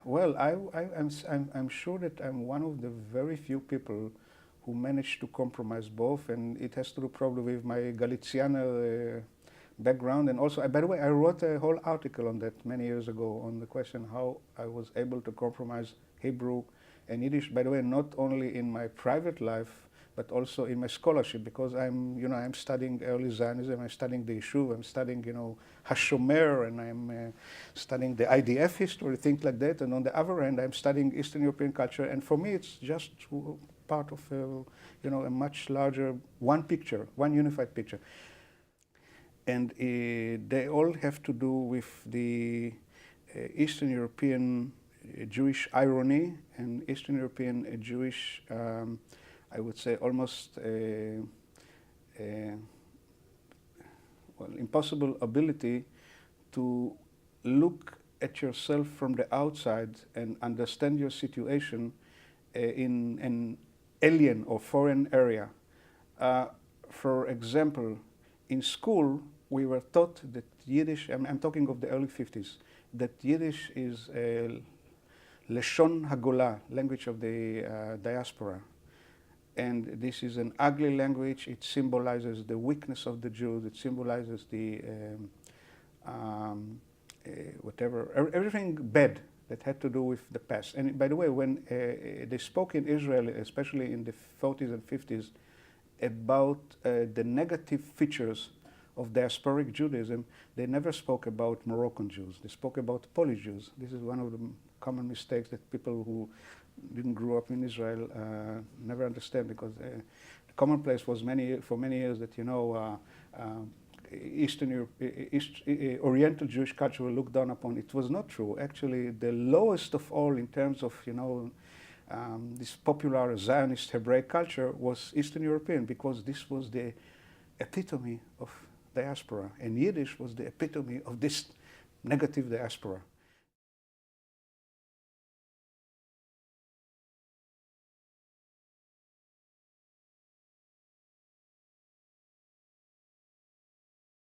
Well, I'm sure that I'm one of the very few people who managed to compromise both, and it has to do probably with my Galiciana background. And also, by the way, I wrote a whole article on that many years ago on the question how I was able to compromise Hebrew and Yiddish. By the way, not only in my private life, but also in my scholarship, because I'm studying early Zionism, I'm studying the Yishuv, I'm studying, Hashomer, and I'm studying the IDF history, things like that. And on the other end, I'm studying Eastern European culture. And for me, it's just part of a much larger one picture, one unified picture. And they all have to do with the Eastern European Jewish irony and Eastern European Jewish, I would say, almost impossible ability to look at yourself from the outside and understand your situation in an alien or foreign area. For example, in school, we were taught that Yiddish, I'm talking of the early 50s, that Yiddish is a Leshon Hagola, language of the diaspora. And this is an ugly language. It symbolizes the weakness of the Jews. It symbolizes the everything bad that had to do with the past. And by the way, when they spoke in Israel, especially in the 40s and 50s, about the negative features of diasporic Judaism, they never spoke about Moroccan Jews. They spoke about Polish Jews. This is one of the common mistakes that people who didn't grow up in Israel never understand, because the commonplace was for many years that Oriental Jewish culture were looked down upon. It was not true. Actually, the lowest of all in terms of this popular Zionist Hebraic culture was Eastern European, because this was the epitome of diaspora, and Yiddish was the epitome of this negative diaspora.